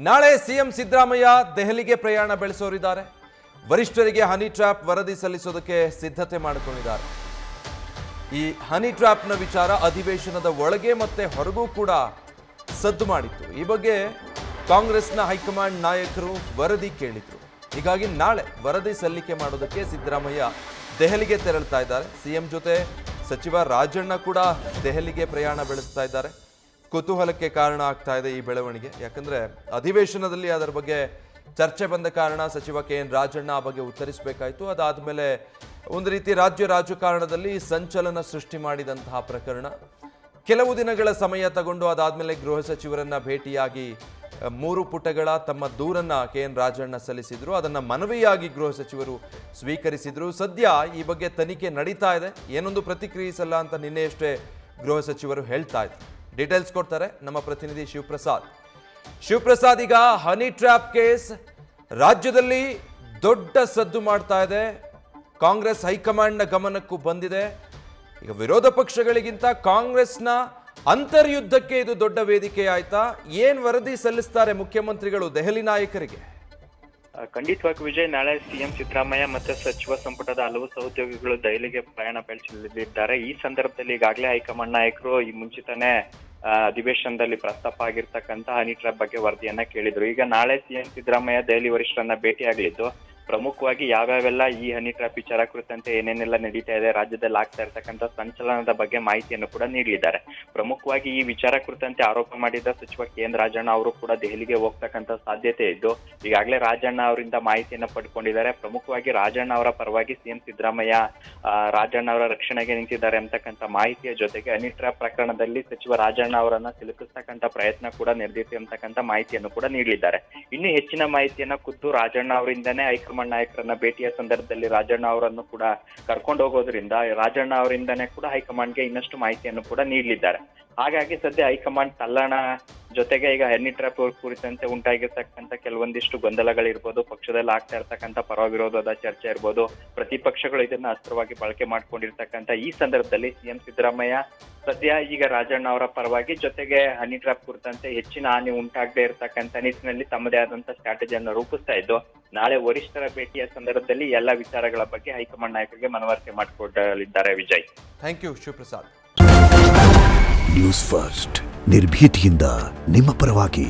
ನಾಳೆ ಸಿಎಂ ಸಿದ್ದರಾಮಯ್ಯ ದೆಹಲಿಗೆ ಪ್ರಯಾಣ ಬೆಳೆಸೋರಿದ್ದಾರೆ. ವರಿಷ್ಠರಿಗೆ ಹನಿ ಟ್ರ್ಯಾಪ್ ವರದಿ ಸಲ್ಲಿಸೋದಕ್ಕೆ ಸಿದ್ಧತೆ ಮಾಡಿಕೊಂಡಿದ್ದಾರೆ. ಈ ಹನಿ ಟ್ರ್ಯಾಪ್ನ ವಿಚಾರ ಅಧಿವೇಶನದ ಒಳಗೆ ಮತ್ತೆ ಹೊರಗೂ ಕೂಡ ಸದ್ದು ಮಾಡಿತ್ತು. ಈ ಬಗ್ಗೆ ಕಾಂಗ್ರೆಸ್ನ ಹೈಕಮಾಂಡ್ ನಾಯಕರು ವರದಿ ಕೇಳಿದ್ರು. ಹೀಗಾಗಿ ನಾಳೆ ವರದಿ ಸಲ್ಲಿಕೆ ಮಾಡೋದಕ್ಕೆ ಸಿದ್ದರಾಮಯ್ಯ ದೆಹಲಿಗೆ ತೆರಳುತ್ತಾ ಇದ್ದಾರೆ. ಸಿಎಂ ಜೊತೆ ಸಚಿವ ರಾಜಣ್ಣ ಕೂಡ ದೆಹಲಿಗೆ ಪ್ರಯಾಣ ಬೆಳೆಸ್ತಾ ಇದ್ದಾರೆ. ಕುತೂಹಲಕ್ಕೆ ಕಾರಣ ಆಗ್ತಾ ಇದೆ ಈ ಬೆಳವಣಿಗೆ. ಯಾಕಂದ್ರೆ ಅಧಿವೇಶನದಲ್ಲಿ ಅದರ ಬಗ್ಗೆ ಚರ್ಚೆ ಬಂದ ಕಾರಣ ಸಚಿವ KN ರಾಜಣ್ಣ ಆ ಬಗ್ಗೆ ಉತ್ತರಿಸಬೇಕಾಯಿತು. ಅದಾದ್ಮೇಲೆ ಒಂದು ರೀತಿ ರಾಜ್ಯ ರಾಜಕಾರಣದಲ್ಲಿ ಸಂಚಲನ ಸೃಷ್ಟಿ ಮಾಡಿದಂತಹ ಪ್ರಕರಣ. ಕೆಲವು ದಿನಗಳ ಸಮಯ ತಗೊಂಡು ಅದಾದ್ಮೇಲೆ ಗೃಹ ಸಚಿವರನ್ನ ಭೇಟಿಯಾಗಿ 3 ಪುಟಗಳ ತಮ್ಮ ದೂರನ್ನ KN ರಾಜಣ್ಣ ಸಲ್ಲಿಸಿದ್ರು. ಅದನ್ನ ಮನವಿಯಾಗಿ ಗೃಹ ಸಚಿವರು ಸ್ವೀಕರಿಸಿದ್ರು. ಸದ್ಯ ಈ ಬಗ್ಗೆ ತನಿಖೆ ನಡೀತಾ ಇದೆ. ಏನೊಂದು ಪ್ರತಿಕ್ರಿಯಿಸಲ್ಲ ಅಂತ ನಿನ್ನೆಯಷ್ಟೇ ಗೃಹ ಸಚಿವರು ಹೇಳ್ತಾ ಇದ್ರು. ಡೀಟೇಲ್ಸ್ ಕೊಡ್ತಾರೆ ನಮ್ಮ ಪ್ರತಿನಿಧಿ ಶಿವಪ್ರಸಾದ್. ಈಗ ಹನಿ ಟ್ರ್ಯಾಪ್ ಕೇಸ್ ರಾಜ್ಯದಲ್ಲಿ ದೊಡ್ಡ ಸದ್ದು ಮಾಡ್ತಾ ಇದೆ. ಕಾಂಗ್ರೆಸ್ ಹೈಕಮಾಂಡ್ನ ಗಮನಕ್ಕೂ ಬಂದಿದೆ. ಈಗ ವಿರೋಧ ಪಕ್ಷಗಳಿಗಿಂತ ಕಾಂಗ್ರೆಸ್ನ ಅಂತರ್ಯುದ್ಧಕ್ಕೆ ಇದು ದೊಡ್ಡ ವೇದಿಕೆ ಆಯ್ತಾ? ಏನ್ ವರದಿ ಸಲ್ಲಿಸ್ತಾರೆ ಮುಖ್ಯಮಂತ್ರಿಗಳು ದೆಹಲಿ ನಾಯಕರಿಗೆ? ಖಂಡಿತವಾಗಿ ವಿಜಯ್, ನಾಳೆ ಸಿಎಂ ಸಿದ್ದರಾಮಯ್ಯ ಮತ್ತೆ ಸಚಿವ ಸಂಪುಟದ ಹಲವು ಸಹೋದ್ಯೋಗಿಗಳು ದೆಹಲಿಗೆ ಪ್ರಯಾಣ ಬೆಳೆಸಲಿದ್ದಾರೆ. ಈ ಸಂದರ್ಭದಲ್ಲಿ ಈಗಾಗಲೇ ಹೈಕಮಾಂಡ್ ನಾಯಕರು ಈ ಮುಂಚಿತನೇ ಅಧಿವೇಶನದಲ್ಲಿ ಪ್ರಸ್ತಾಪ ಆಗಿರ್ತಕ್ಕಂಥ ಹನಿ ಟ್ರ್ಯಾಪ್ ಬಗ್ಗೆ ವರದಿಯನ್ನ ಕೇಳಿದ್ರು. ಈಗ ನಾಳೆ ಸಿಎಂ ಸಿದ್ದರಾಮಯ್ಯ ದೆಹಲಿ ವರಿಷ್ಠರನ್ನ ಭೇಟಿಯಾಗಲಿದ್ದು ಪ್ರಮುಖವಾಗಿ ಯಾವ್ಯಾವೆಲ್ಲ ಈ ಹನಿ ಟ್ರ್ಯಾಪ್ ವಿಚಾರ ಕುರಿತಂತೆ ಏನೇನೆಲ್ಲ ನಡೀತಾ ಇದೆ, ರಾಜ್ಯದಲ್ಲಿ ಆಗ್ತಾ ಇರ್ತಕ್ಕಂಥ ಸಂಚಲನದ ಬಗ್ಗೆ ಮಾಹಿತಿಯನ್ನು ಕೂಡ ನೀಡಲಿದ್ದಾರೆ. ಪ್ರಮುಖವಾಗಿ ಈ ವಿಚಾರ ಕುರಿತಂತೆ ಆರೋಪ ಮಾಡಿದ ಸಚಿವ KN ರಾಜಣ್ಣ ಅವರು ಕೂಡ ದೆಹಲಿಗೆ ಹೋಗ್ತಕ್ಕಂಥ ಸಾಧ್ಯತೆ ಇದ್ದು ಈಗಾಗಲೇ ರಾಜಣ್ಣ ಅವರಿಂದ ಮಾಹಿತಿಯನ್ನು ಪಡ್ಕೊಂಡಿದ್ದಾರೆ. ಪ್ರಮುಖವಾಗಿ ರಾಜಣ್ಣ ಅವರ ಪರವಾಗಿ ಸಿಎಂ ಸಿದ್ದರಾಮಯ್ಯ ರಾಜಣ್ಣ ಅವರ ರಕ್ಷಣೆಗೆ ನಿಂತಿದ್ದಾರೆ ಅಂತಕ್ಕಂಥ ಮಾಹಿತಿಯ ಜೊತೆಗೆ ಹನಿ ಟ್ರ್ಯಾಪ್ ಪ್ರಕರಣದಲ್ಲಿ ಸಚಿವ ರಾಜಣ್ಣ ಅವರನ್ನ ಸಿಲುಕಿಸ್ತಕ್ಕಂಥ ಪ್ರಯತ್ನ ಕೂಡ ನಡೆದಿದೆ ಅಂತಕ್ಕಂಥ ಮಾಹಿತಿಯನ್ನು ಕೂಡ ನೀಡಲಿದ್ದಾರೆ. ಇನ್ನು ಹೆಚ್ಚಿನ ಮಾಹಿತಿಯನ್ನ ಖುದ್ದು ರಾಜಣ್ಣ ಅವರಿಂದನೇ ಹೈಕಮಾಂಡ್ ನಾಯಕರನ್ನ ಭೇಟಿಯ ಸಂದರ್ಭದಲ್ಲಿ ರಾಜಣ್ಣ ಅವರನ್ನು ಕೂಡ ಕರ್ಕೊಂಡು ಹೋಗೋದ್ರಿಂದ ರಾಜಣ್ಣ ಅವರಿಂದನೇ ಕೂಡ ಹೈಕಮಾಂಡ್ಗೆ ಇನ್ನಷ್ಟು ಮಾಹಿತಿಯನ್ನು ಕೂಡ ನೀಡಲಿದ್ದಾರೆ. ಹಾಗಾಗಿ ಸದ್ಯ ಹೈಕಮಾಂಡ್ ತಲ್ಲಣ ಜೊತೆಗೆ ಈಗ ಹನಿ ಟ್ರ್ಯಾಪ್ ಕುರಿತಂತೆ ಉಂಟಾಗಿರ್ತಕ್ಕಂಥ ಕೆಲವೊಂದಿಷ್ಟು ಗೊಂದಲಗಳಿರ್ಬೋದು, ಪಕ್ಷದಲ್ಲಿ ಆಗ್ತಾ ಇರ್ತಕ್ಕಂಥ ಪರ ವಿರೋಧದ ಚರ್ಚೆ ಇರ್ಬೋದು, ಪ್ರತಿಪಕ್ಷಗಳು ಇದನ್ನ ಅಸ್ತ್ರವಾಗಿ ಬಳಕೆ ಮಾಡ್ಕೊಂಡಿರ್ತಕ್ಕಂಥ ಈ ಸಂದರ್ಭದಲ್ಲಿ ಸಿಎಂ ಸಿದ್ದರಾಮಯ್ಯ ಸದ್ಯ ಈಗ ರಾಜಣ್ಣ ಅವರ ಪರವಾಗಿ ಜೊತೆಗೆ ಹನಿ ಟ್ರ್ಯಾಪ್ ಕುರಿತಂತೆ ಹೆಚ್ಚಿನ ಹಾನಿ ಉಂಟಾಗದೇ ಇರತಕ್ಕಂಥ ನಿಟ್ಟಿನಲ್ಲಿ ತಮ್ಮದೇ ಆದಂತಹ ಸ್ಟ್ರಾಟಜಿಯನ್ನು ರೂಪಿಸ್ತಾ ಇದ್ದು ನಾಳೆ ವರಿಷ್ಠರ ಭೇಟಿಯ ಸಂದರ್ಭದಲ್ಲಿ ಎಲ್ಲ ವಿಚಾರಗಳ ಬಗ್ಗೆ ಹೈಕಮಾಂಡ್ ನಾಯಕರಿಗೆ ಮನವರಿಕೆ ಮಾಡಿಕೊಡಲಿದ್ದಾರೆ. Vijay, thank you Shivaprasad. News first ನಿರ್ಭೀತಿಯಿಂದ ನಿಮ್ಮ ಪರವಾಗಿ.